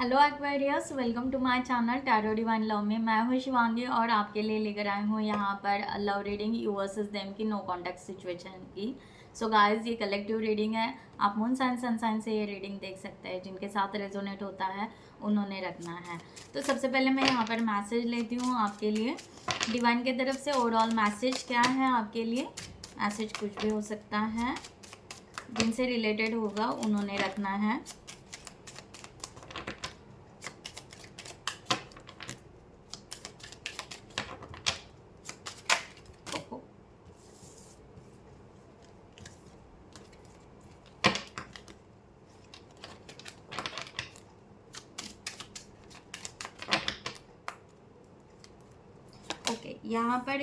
Hello Aquarius, welcome to my channel tarot divine love में। मैं हूँ शिवांगी और आपके लिए लेकर आई हूँ यहाँ पर love reading you versus them की नो कॉन्टेक्ट सिचुएशन की। सो गाइस, ये कलेक्टिव रीडिंग है। आप मून साइन सन साइन से ये रीडिंग देख सकते हैं। जिनके साथ रेजोनेट होता है उन्होंने रखना है। तो सबसे पहले मैं यहाँ पर मैसेज लेती हूँ आपके लिए डिवाइन की तरफ से। ओवरऑल मैसेज क्या है आपके लिए? मैसेज कुछ भी हो सकता है, जिनसे रिलेटेड होगा उन्होंने रखना है। ओके, यहाँ पर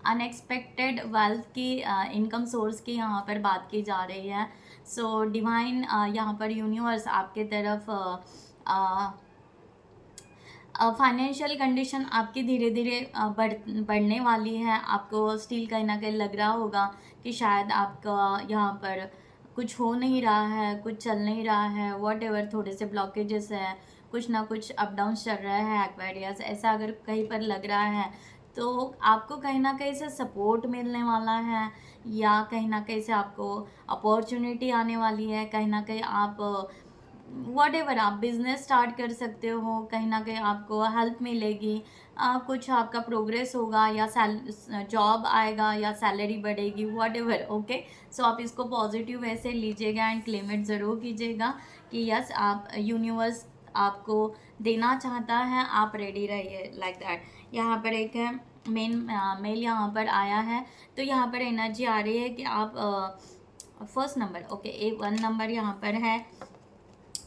अनएक्सपेक्टेड वेल्थ की इनकम सोर्स की यहाँ पर बात की जा रही है। सो डिवाइन यहाँ पर यूनिवर्स आपके तरफ फाइनेंशियल कंडीशन आपकी धीरे धीरे बढ़ने वाली है। आपको स्टिल कहीं ना कहीं लग रहा होगा कि शायद आपका यहाँ पर कुछ हो नहीं रहा है, कुछ चल नहीं रहा है, वॉट एवर, थोड़े से ब्लॉकेजेस है, कुछ ना कुछ अप डाउन चल रहा है एक्वेरियस। ऐसा अगर कहीं पर लग रहा है तो आपको कहीं ना कहीं से सपोर्ट मिलने वाला है, या कहीं ना कहीं से आपको अपॉर्चुनिटी आने वाली है। कहीं ना कहीं आप वॉट एवर आप बिजनेस स्टार्ट कर सकते हो, कहीं ना कहीं आपको हेल्प मिलेगी, कुछ आपका प्रोग्रेस होगा, या जॉब आएगा, या सैलरी बढ़ेगी, वॉट एवर। ओके, सो आप इसको पॉजिटिव वे से लीजिएगा एंड क्लेम इट ज़रूर कीजिएगा कि यस, आप यूनिवर्स आपको देना चाहता है, आप रेडी रहिए लाइक दैट। यहाँ पर एक है मेल यहाँ पर आया है। तो यहाँ पर एनर्जी आ रही है कि आप फर्स्ट नंबर, ओके, एक 1 नंबर यहाँ पर है।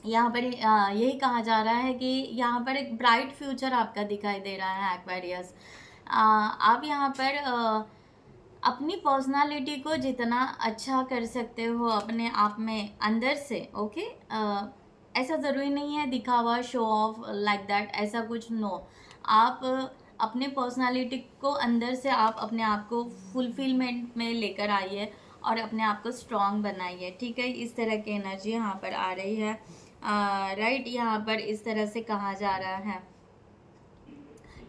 यहाँ पर यही कहा जा रहा है कि यहाँ पर एक ब्राइट फ्यूचर आपका दिखाई दे रहा है एक्वेरियस। आप यहाँ पर अपनी पर्सनालिटी को जितना अच्छा कर सकते हो अपने आप में अंदर से, ओके। ऐसा ज़रूरी नहीं है दिखावा, शो ऑफ लाइक दैट, ऐसा कुछ नो। आप अपने पर्सनालिटी को अंदर से आप अपने आप को फुलफिलमेंट में लेकर आइए और अपने आप को स्ट्रॉन्ग बनाइए, ठीक है। इस तरह की एनर्जी यहाँ पर आ रही है। राइट, यहाँ पर इस तरह से कहा जा रहा है।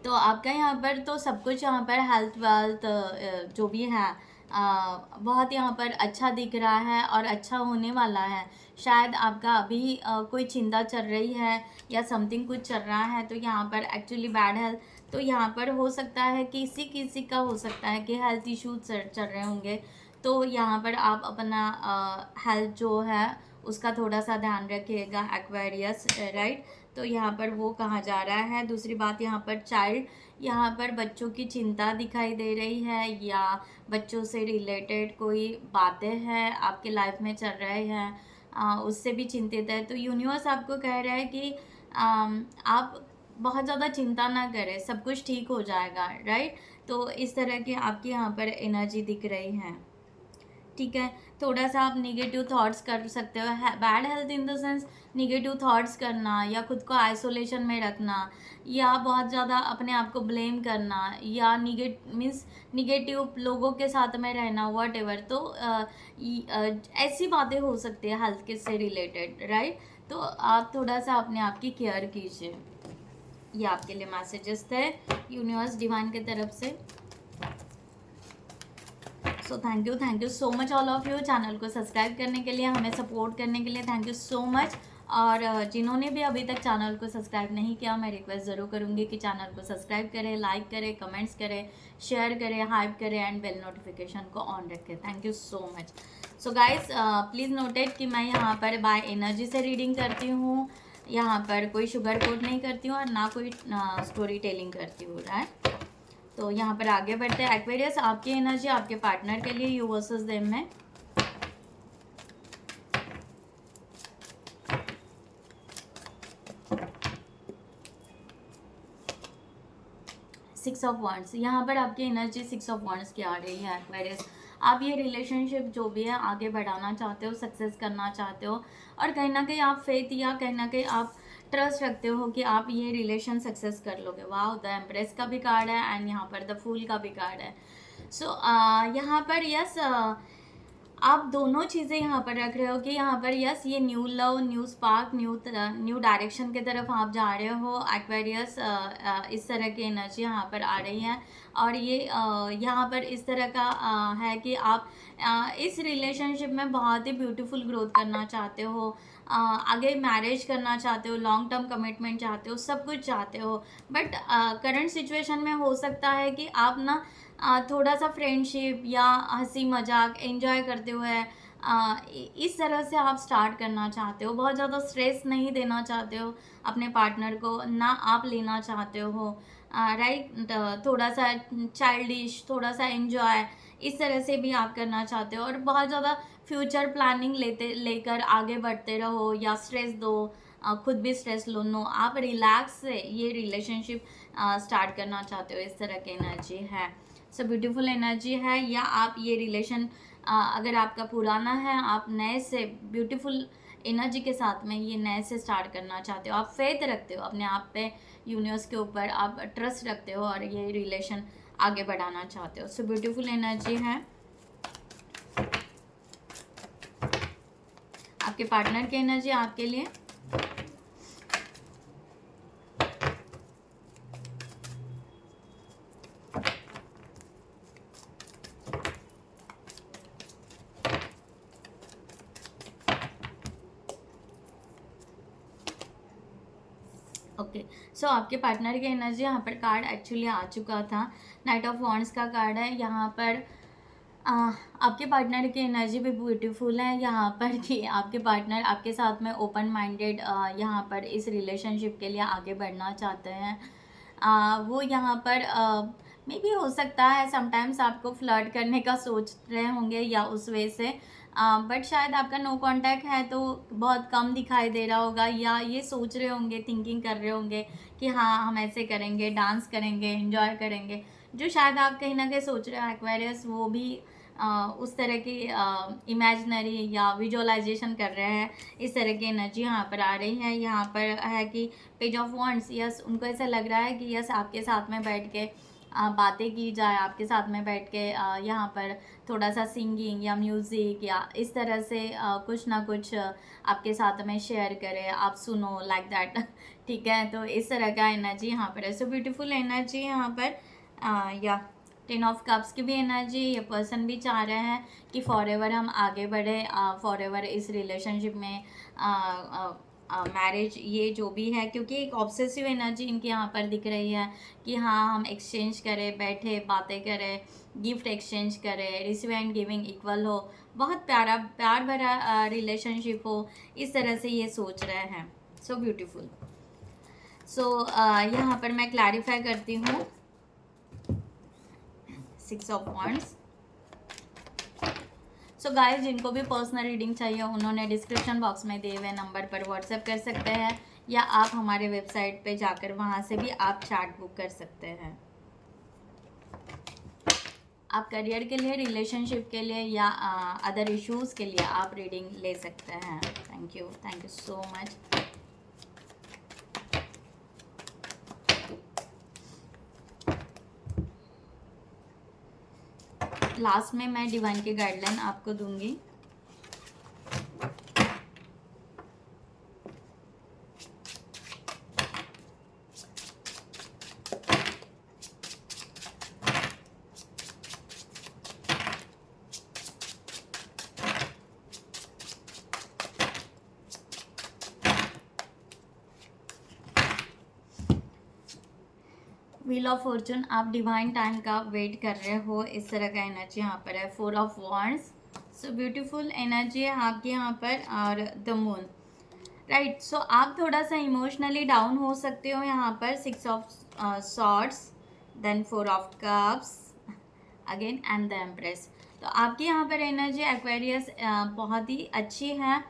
तो आपका यहाँ पर तो सब कुछ यहाँ पर हेल्थ वेल्थ जो भी है बहुत यहाँ पर अच्छा दिख रहा है और अच्छा होने वाला है। शायद आपका अभी कोई चिंता चल रही है या समथिंग कुछ चल रहा है, तो यहाँ पर एक्चुअली बैड हेल्थ, तो यहाँ पर हो सकता है किसी किसी का हो सकता है कि हेल्थ इश्यूज चल रहे होंगे। तो यहाँ पर आप अपना हेल्थ जो है उसका थोड़ा सा ध्यान रखिएगा एक्वेरियस, राइट। तो यहाँ पर वो कहा जा रहा है। दूसरी बात, यहाँ पर चाइल्ड, यहाँ पर बच्चों की चिंता दिखाई दे रही है, या बच्चों से रिलेटेड कोई बातें हैं आपके लाइफ में चल रहे हैं, उससे भी चिंतित है। तो यूनिवर्स आपको कह रहा है कि आप बहुत ज़्यादा चिंता ना करें, सब कुछ ठीक हो जाएगा, राइट। तो इस तरह की आपकी यहाँ पर एनर्जी दिख रही है, ठीक है। थोड़ा सा आप निगेटिव थॉट्स कर सकते हो। Bad health in the sense negative thoughts करना, या खुद को आइसोलेशन में रखना, या बहुत ज़्यादा अपने आप को ब्लेम करना, या निगेटिव लोगों के साथ में रहना, वॉट एवर। तो ऐसी बातें हो सकती है हेल्थ के से रिलेटेड, राइट। तो आप थोड़ा सा अपने आप की केयर कीजिए। ये आपके लिए मैसेजेस थे यूनिवर्स डिवाइन की तरफ से। So thank you so much all of you. Channel को सब्सक्राइब करने के लिए, हमें सपोर्ट करने के लिए थैंक यू सो मच। और जिन्होंने भी अभी तक चैनल को सब्सक्राइब नहीं किया, मैं रिक्वेस्ट ज़रूर करूँगी कि चैनल को सब्सक्राइब करें, लाइक करें, कमेंट्स करें, शेयर करें, हाइप करें एंड बेल नोटिफिकेशन को ऑन रखें। Thank you so much. So guys, please noted कि मैं यहाँ पर बाय एनर्जी से रीडिंग करती हूँ। यहाँ पर कोई शुगर कोट नहीं करती हूँ और ना कोई स्टोरी टेलिंग करती हूँ, राइट। तो यहाँ पर आगे बढ़ते हैं एक्वेरियस। आपकी एनर्जी आपके पार्टनर के लिए यू वर्सेस देम में। सिक्स ऑफ वॉन्ड्स, यहाँ पर आपकी एनर्जी 6 ऑफ वॉन्ड्स की आ रही है एक्वेरियस। आप ये रिलेशनशिप जो भी है आगे बढ़ाना चाहते हो, सक्सेस करना चाहते हो, और कहीं ना कहीं आप फेथ या कहीं ना कहीं आप ट्रस्ट रखते हो कि आप ये रिलेशन सक्सेस कर लोगे। वाह, द एम्प्रेस का भी कार्ड है एंड यहाँ पर द फूल का भी कार्ड है। सो यहाँ पर यस, आप दोनों चीज़ें यहाँ पर रख रहे हो कि यहाँ पर यस ये new love, new spark, new direction की तरफ आप जा रहे हो एक्वेरियस। इस तरह की एनर्जी यहाँ पर आ रही है। और ये यहाँ पर इस तरह का है कि आप इस रिलेशनशिप में बहुत ही ब्यूटीफुल ग्रोथ करना चाहते हो, आगे मैरिज करना चाहते हो, लॉन्ग टर्म कमिटमेंट चाहते हो, सब कुछ चाहते हो। बट करंट सिचुएशन में हो सकता है कि आप ना थोड़ा सा फ्रेंडशिप या हंसी मजाक एंजॉय करते हुए इस तरह से आप स्टार्ट करना चाहते हो। बहुत ज़्यादा स्ट्रेस नहीं देना चाहते हो अपने पार्टनर को, ना आप लेना चाहते हो। राइट, थोड़ा सा चाइल्डिश, थोड़ा सा एंजॉय इस तरह से भी आप करना चाहते हो। और बहुत ज़्यादा फ्यूचर प्लानिंग लेकर आगे बढ़ते रहो या स्ट्रेस दो, खुद भी स्ट्रेस लो। नो, आप रिलैक्स से ये रिलेशनशिप स्टार्ट करना चाहते हो। इस तरह की एनर्जी है। सो ब्यूटीफुल एनर्जी है। या आप ये रिलेशन अगर आपका पुराना है, आप नए से ब्यूटीफुल एनर्जी के साथ में ये नए से स्टार्ट करना चाहते हो। आप फेथ रखते हो अपने आप पे, यूनिवर्स के ऊपर आप ट्रस्ट रखते हो और ये रिलेशन आगे बढ़ाना चाहते हो। सो ब्यूटीफुल एनर्जी है। आपके पार्टनर की एनर्जी आपके लिए। ओके, सो आपके पार्टनर की एनर्जी यहाँ पर कार्ड एक्चुअली आ चुका था। नाइट ऑफ वॉन्ड्स का कार्ड है यहाँ पर। आपके पार्टनर की एनर्जी भी ब्यूटीफुल है यहाँ पर कि आपके पार्टनर आपके साथ में ओपन माइंडेड यहाँ पर इस रिलेशनशिप के लिए आगे बढ़ना चाहते हैं। वो यहाँ पर मे भी हो सकता है समटाइम्स आपको फ्लर्ट करने का सोच रहे होंगे या उस वे से, बट शायद आपका नो कांटेक्ट है तो बहुत कम दिखाई दे रहा होगा, या ये सोच रहे होंगे, थिंकिंग कर रहे होंगे कि हाँ हम ऐसे करेंगे, डांस करेंगे, एंजॉय करेंगे। जो शायद आप कहीं ना कहीं सोच रहे हो एक्वेरियस, वो भी उस तरह की इमेजिनरी या विजुअलाइजेशन कर रहे हैं। इस तरह की एनर्जी यहाँ पर आ रही है। यहाँ पर है कि पेज ऑफ वॉन्ड्स, यस उनको ऐसा लग रहा है कि यस आपके साथ में बैठ के बातें की जाए, आपके साथ में बैठ के यहाँ पर थोड़ा सा सिंगिंग या म्यूज़िक या इस तरह से कुछ ना कुछ आपके साथ में शेयर करें, आप सुनो लाइक दैट। ठीक है, तो इस तरह का एनर्जी यहाँ पर है। सो ब्यूटीफुल एनर्जी यहाँ पर। या 10 ऑफ कप्स की भी एनर्जी, ये पर्सन भी चाह रहे हैं कि फॉर एवर हम आगे बढ़े, फॉर एवर इस रिलेशनशिप में मैरिज ये जो भी है, क्योंकि एक ऑब्सेसिव एनर्जी इनके यहाँ पर दिख रही है कि हाँ हम एक्सचेंज करें, बैठे बातें करें, गिफ्ट एक्सचेंज करें, रिसीव एंड गिविंग इक्वल हो, बहुत प्यार भरा रिलेशनशिप हो, इस तरह से ये सोच रहे हैं। So beautiful. सो यहाँ पर मैं क्लैरिफाई करती हूँ 6 ऑफ वॉन्ड्स। सो गाइस, जिनको भी पर्सनल रीडिंग चाहिए उन्होंने डिस्क्रिप्शन बॉक्स में दिए हुए नंबर पर व्हाट्सएप कर सकते हैं, या आप हमारे वेबसाइट पे जाकर वहाँ से भी आप चार्ट बुक कर सकते हैं। आप करियर के लिए, रिलेशनशिप के लिए या अदर इश्यूज़ के लिए आप रीडिंग ले सकते हैं। Thank you so much. Last में मैं डिवाइन की गाइडलाइन आपको दूंगी। व्हील ऑफ फॉर्चून, आप डिवाइन टाइम का वेट कर रहे हो, इस तरह का एनर्जी यहाँ पर है। 4 of wands, so beautiful energy है आपके यहाँ पर। और द मून, राइट। सो आप थोड़ा सा इमोशनली डाउन हो सकते हो यहाँ पर। 6 of swords, then 4 of cups again and the empress. तो आपकी यहाँ पर एनर्जी एक्वेरियस बहुत ही अच्छी है,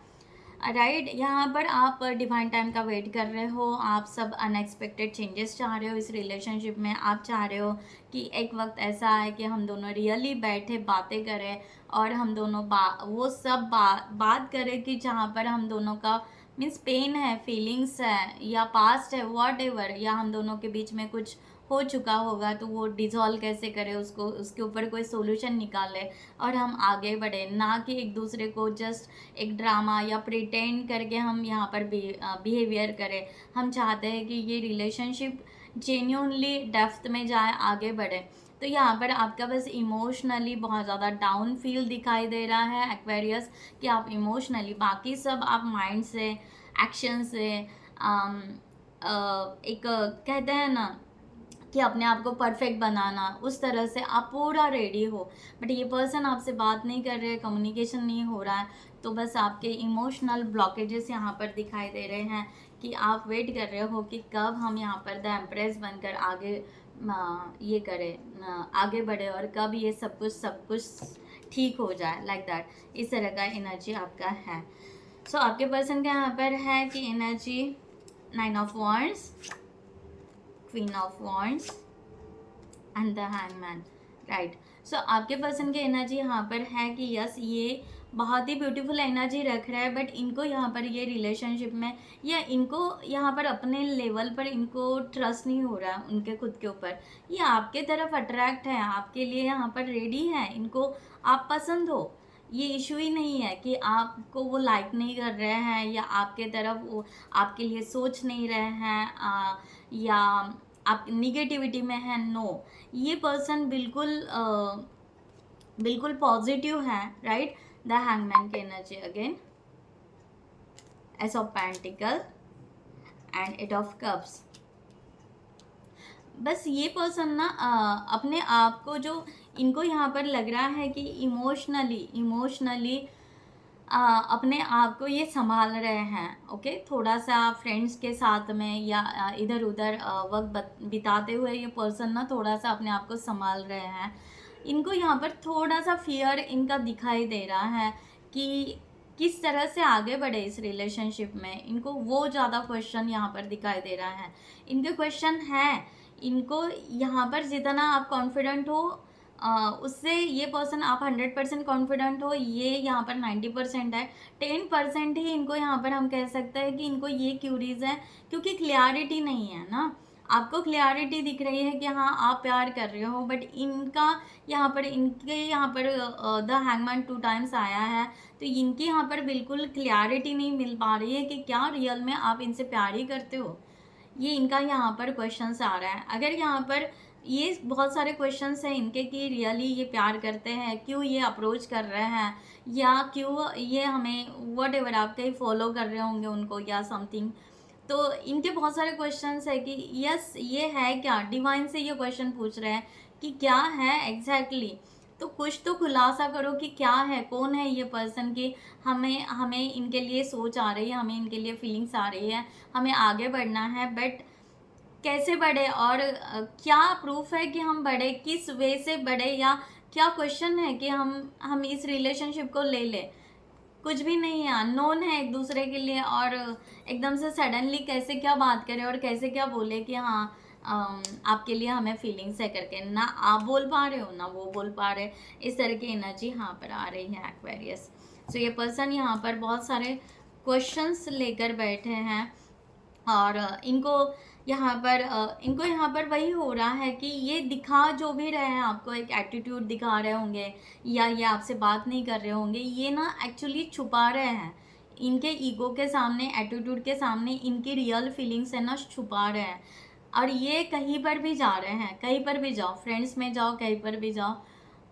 राइट। यहाँ पर आप डिवाइन टाइम का वेट कर रहे हो, आप सब अनएक्सपेक्टेड चेंजेस चाह रहे हो इस रिलेशनशिप में। आप चाह रहे हो कि एक वक्त ऐसा आए कि हम दोनों रियली बैठे बातें करें और हम दोनों वो सब बात करें कि जहाँ पर हम दोनों का मीन्स पेन है, फीलिंग्स है या पास्ट है, वॉट एवर, या हम दोनों के बीच में कुछ हो चुका होगा तो वो डिज़ोल्व कैसे करें उसको, उसके ऊपर कोई सोल्यूशन निकाले और हम आगे बढ़े, ना कि एक दूसरे को जस्ट एक ड्रामा या प्रिटेंड करके हम यहाँ पर बिहेवियर करें। हम चाहते हैं कि ये रिलेशनशिप जेन्यूनली डेप्थ में जाए, आगे बढ़े। तो यहाँ पर आपका बस इमोशनली बहुत ज़्यादा डाउन फील दिखाई दे रहा है एक्वेरियस, कि आप इमोशनली, बाकी सब आप माइंड से, एक्शन से, एक कहते हैं ना कि अपने आप को परफेक्ट बनाना, उस तरह से आप पूरा रेडी हो, बट ये पर्सन आपसे बात नहीं कर रहे, कम्युनिकेशन नहीं हो रहा है, तो बस आपके इमोशनल ब्लॉकेजेस यहाँ पर दिखाई दे रहे हैं कि आप वेट कर रहे हो कि कब हम यहाँ पर द एम्प्रेस बनकर आगे ये करें, आगे बढ़े, और कब ये सब कुछ ठीक हो जाए, लाइक दैट। इस तरह का एनर्जी आपका है। सो आपके पर्सन का यहाँ पर है कि energy 9 of wands, queen of wands and the hangman, right. So आपके पर्सन की एनर्जी यहाँ पर है कि यस, ये बहुत ही ब्यूटीफुल एनर्जी रख रहा है, बट इनको यहाँ पर ये रिलेशनशिप में, या इनको यहाँ पर अपने लेवल पर इनको ट्रस्ट नहीं हो रहा है उनके खुद के ऊपर। ये आपके तरफ अट्रैक्ट है, आपके लिए यहाँ पर रेडी है, इनको आप पसंद हो। ये इशू ही नहीं है कि आपको वो लाइक नहीं कर रहे हैं, या आपके तरफ वो आपके लिए सोच नहीं रहे हैं, या आप निगेटिविटी में हैं। नो, ये पर्सन बिल्कुल पॉजिटिव है, राइट। द हैंगमैन की energy again, ace of pentacle and eight of cups. बस ये पर्सन ना अपने आप को, जो इनको यहाँ पर लग रहा है कि इमोशनली अपने आप को ये संभाल रहे हैं, ओके। थोड़ा सा फ्रेंड्स के साथ में या इधर उधर वक्त बिताते हुए ये पर्सन ना थोड़ा सा अपने आप को संभाल रहे हैं। इनको यहाँ पर थोड़ा सा फियर इनका दिखाई दे रहा है कि किस तरह से आगे बढ़े इस रिलेशनशिप में। इनको वो ज़्यादा क्वेश्चन यहाँ पर दिखाई दे रहा है। इनके क्वेश्चन है, इनको यहाँ पर जितना आप कॉन्फिडेंट हो उससे ये पर्सन, आप 100% कॉन्फिडेंट हो, ये यहाँ पर 90% है। 10% ही इनको यहाँ पर हम कह सकते हैं कि इनको ये क्यूरीज है, क्योंकि क्लियरिटी नहीं है ना। आपको क्लियरिटी दिख रही है कि हाँ आप प्यार कर रहे हो, बट इनका यहाँ पर, इनके यहाँ पर द हैंगमैन 2 टाइम्स आया है, तो इनकी यहाँ पर बिल्कुल क्लियरिटी नहीं मिल पा रही है कि क्या रियल में आप इनसे प्यार ही करते हो। ये इनका यहाँ पर क्वेश्चंस आ रहा है। अगर यहाँ पर ये बहुत सारे क्वेश्चंस हैं इनके कि रियली ये प्यार करते हैं, क्यों ये अप्रोच कर रहे हैं, या क्यों ये हमें वट एवर आप कहीं फॉलो कर रहे होंगे उनको या समथिंग। तो इनके बहुत सारे क्वेश्चंस है कि यस ये है क्या, डिवाइन से ये क्वेश्चन पूछ रहे हैं कि क्या है एग्जैक्टली। तो कुछ तो खुलासा करो कि क्या है, कौन है ये पर्सन, की हमें इनके लिए सोच आ रही है, हमें इनके लिए फीलिंग्स आ रही है, हमें आगे बढ़ना है, बट कैसे बढ़े, और क्या प्रूफ है कि हम बढ़े, किस वे से बढ़े, या क्या क्वेश्चन है कि हम इस रिलेशनशिप को ले लें। कुछ भी नहीं है, अननोन है एक दूसरे के लिए, और एकदम से सडनली कैसे क्या बात करें और कैसे क्या बोले कि हाँ आपके लिए हमें फीलिंग्स है करके, ना आप बोल पा रहे हो ना वो बोल पा रहे। इस तरह की एनर्जी यहाँ पर आ रही है एक्वेरियस। सो ये पर्सन यहाँ पर बहुत सारे क्वेश्चंस लेकर बैठे हैं, और इनको यहाँ पर वही हो रहा है कि ये दिखा जो भी रहे हैं आपको, एक एटीट्यूड दिखा रहे होंगे, या ये आपसे बात नहीं कर रहे होंगे, ये ना एक्चुअली छुपा रहे हैं। इनके ईगो के सामने, एटीट्यूड के सामने इनकी रियल फीलिंग्स है ना छुपा रहे हैं। और ये कहीं पर भी जा रहे हैं, कहीं पर भी जाओ, फ्रेंड्स में जाओ, कहीं पर भी जाओ,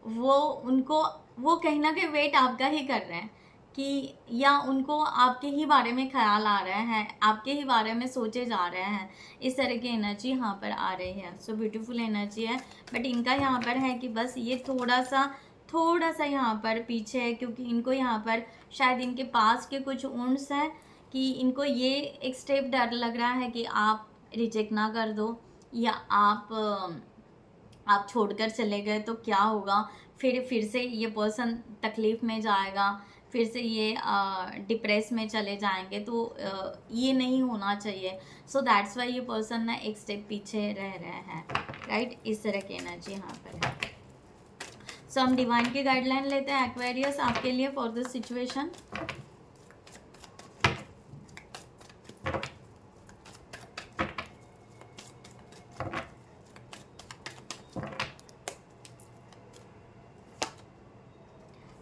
वो कहीं ना कहीं वेट आपका ही कर रहे हैं, कि या उनको आपके ही बारे में ख्याल आ रहे हैं, आपके ही बारे में सोचे जा रहे हैं। इस तरह की एनर्जी यहाँ पर आ रही है। सो ब्यूटीफुल एनर्जी है, बट इनका यहाँ पर है कि बस ये थोड़ा सा यहाँ पर पीछे है, क्योंकि इनको यहाँ पर शायद इनके पास के कुछ वुंड्स हैं, कि इनको ये एक स्टेप डर लग रहा है कि आप रिजेक्ट ना कर दो, या आप छोड़कर चले गए तो क्या होगा, फिर से ये पर्सन तकलीफ़ में जाएगा, फिर से ये डिप्रेस में चले जाएंगे, तो ये नहीं होना चाहिए। सो दैट्स वाई ये पर्सन ना एक स्टेप पीछे रह रहे हैं, राइट। इस तरह की एनर्जी यहाँ पर है। सो हम डिवाइन की गाइडलाइन लेते हैं एक्वेरियस आपके लिए for this situation.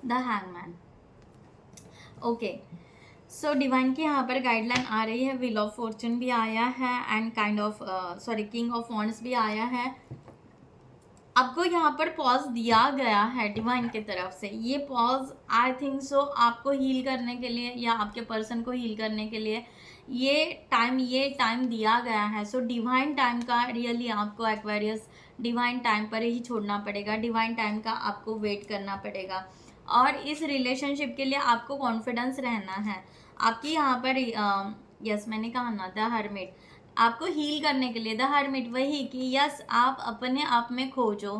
The hangman. Okay, so divine की यहाँ पर गाइडलाइन आ रही है, व्हील ऑफ फॉर्चून भी आया है and kind of king of wands भी आया है। आपको यहाँ पर पॉज दिया गया है डिवाइन की तरफ से। ये पॉज आई थिंक सो आपको हील करने के लिए या आपके पर्सन को हील करने के लिए ये टाइम दिया गया है। सो डिवाइन टाइम का रियली आपको एक्वेरियस डिवाइन टाइम पर ही छोड़ना पड़ेगा, डिवाइन टाइम का आपको वेट करना पड़ेगा। और इस रिलेशनशिप के लिए आपको कॉन्फिडेंस रहना है। आपकी यहाँ पर यस मैंने कहा ना द हर्मिट, आपको हील करने के लिए द हर्मिट वही कि यस आप अपने आप में खोजो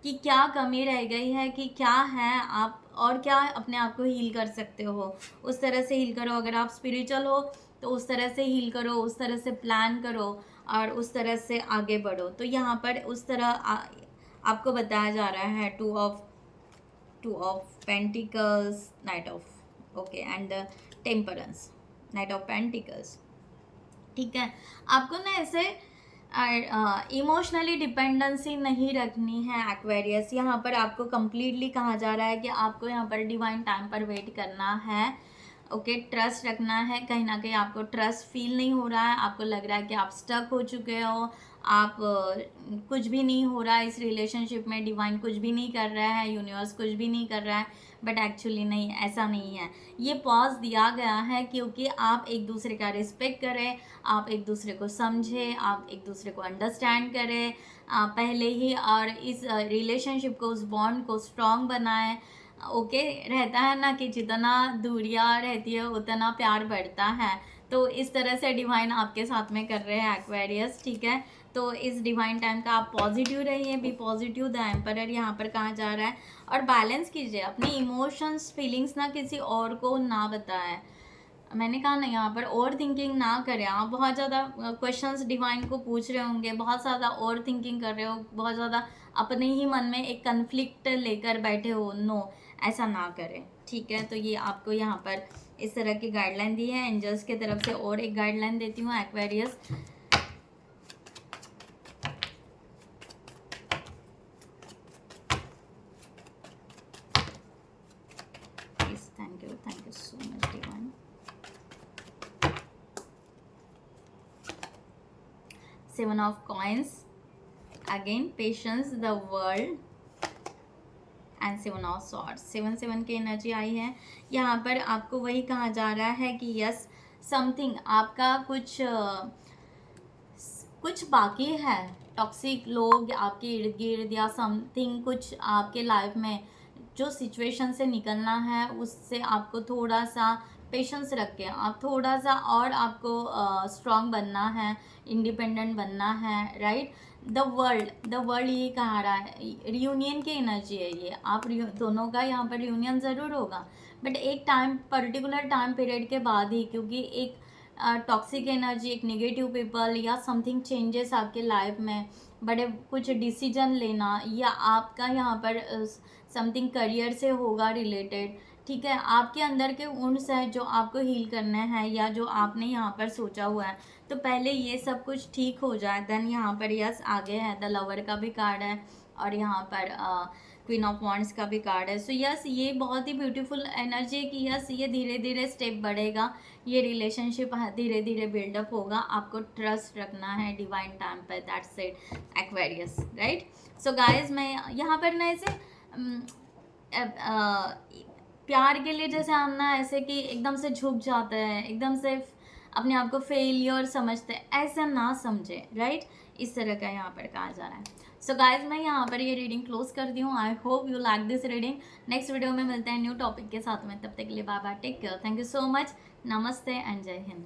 कि क्या कमी रह गई है, कि क्या है आप और क्या अपने आप को हील कर सकते हो, उस तरह से हील करो। अगर आप स्पिरिचुअल हो तो उस तरह से हील करो, उस तरह से प्लान करो और उस तरह से आगे बढ़ो। तो यहाँ पर उस तरह आपको बताया जा रहा है two of pentacles, night of okay and temperance, night of pentacles. ठीक है, आपको ना ऐसे इमोशनली डिपेंडेंसी नहीं रखनी है एक्वेरियस। यहाँ पर आपको कंप्लीटली कहा जा रहा है कि आपको यहाँ पर डिवाइन टाइम पर वेट करना है। ओके, ट्रस्ट रखना है। कहीं ना कहीं आपको ट्रस्ट फील नहीं हो रहा है, आपको लग रहा है कि आप स्टक हो चुके हो, आप कुछ भी नहीं हो रहा है इस रिलेशनशिप में, डिवाइन कुछ भी नहीं कर रहा है, यूनिवर्स कुछ भी नहीं कर रहा है। बट एक्चुअली नहीं, ऐसा नहीं है। ये पॉज दिया गया है क्योंकि आप एक दूसरे का रिस्पेक्ट करें, आप एक दूसरे को समझें, आप एक दूसरे को अंडरस्टैंड करें पहले ही, और इस रिलेशनशिप को, उस बॉन्ड को स्ट्रॉन्ग बनाएं। ओके, रहता है ना कि जितना दूरियां रहती है उतना प्यार बढ़ता है। तो इस तरह से डिवाइन आपके साथ में कर रहे हैं एक्वेरियस। ठीक है, तो इस डिवाइन टाइम का आप पॉजिटिव रहिए, बी पॉजिटिव। द एम्परर यहाँ पर कहा जा रहा है। और बैलेंस कीजिए अपनी इमोशंस, फीलिंग्स ना किसी और को ना बताएं। मैंने कहा ना, यहाँ पर ओवर थिंकिंग ना करें। आप बहुत ज़्यादा क्वेश्चंस डिवाइन को पूछ रहे होंगे, बहुत ज़्यादा ओवर थिंकिंग कर रहे हो, बहुत ज़्यादा अपने ही मन में एक कन्फ्लिक्ट लेकर बैठे हो। नो, ऐसा ना करें। ठीक है, तो ये आपको यहाँ पर इस तरह की गाइडलाइन दी है एंजल्स की तरफ से। और एक गाइडलाइन देती हूँ Aquarius. Thank you so much divine. Seven of coins, again patience, the world and seven of swords. 7 की एनर्जी आई है। यहाँ पर आपको वही कहा जा रहा है कि यस समथिंग आपका कुछ बाकी है। टॉक्सिक लोग आपके इर्द गिर्द या समथिंग कुछ आपके लाइफ में जो सिचुएशन से निकलना है, उससे आपको थोड़ा सा पेशेंस रख के आप थोड़ा सा और आपको स्ट्रॉन्ग बनना है, इंडिपेंडेंट बनना है। राइट, द वर्ल्ड ये कहा रहा है, रियूनियन की एनर्जी है ये। आप दोनों का यहाँ पर रियूनियन ज़रूर होगा, बट एक पर्टिकुलर टाइम पीरियड के बाद ही, क्योंकि एक टॉक्सिक एनर्जी, एक नेगेटिव पीपल या समथिंग चेंजेस आपके लाइफ में, बड़े कुछ डिसीजन लेना, या आपका यहाँ पर समथिंग करियर से होगा रिलेटेड। ठीक है, आपके अंदर के उन्स है जो आपको हील करने हैं या जो आपने यहाँ पर सोचा हुआ है। तो पहले ये सब कुछ ठीक हो जाए, देन यहाँ पर यस आगे है द लवर का भी कार्ड है और यहाँ पर क्वीन ऑफ वॉन्ड्स का भी कार्ड है। सो यस ये बहुत ही ब्यूटीफुल एनर्जी है कि यस ये धीरे धीरे स्टेप बढ़ेगा, ये रिलेशनशिप धीरे धीरे बिल्डअप होगा। आपको ट्रस्ट रखना है डिवाइन टाइम पर, that's it Aquarius. Right, so guys मैं यहाँ पर ना ऐसे प्यार के लिए जैसे हम ना ऐसे कि एकदम से झुक जाते हैं, एकदम से अपने आप को फेलियर समझते हैं, ऐसा ना समझे। राइट, इस तरह का यहाँ पर कहा जा रहा है। सो गाइज मैं यहाँ पर ये रीडिंग क्लोज करती हूँ। I hope you like this reading. Next video में मिलते हैं न्यू टॉपिक के साथ में, तब तक के लिए bye bye, take care, thank you so much, नमस्ते एंड जय हिंद।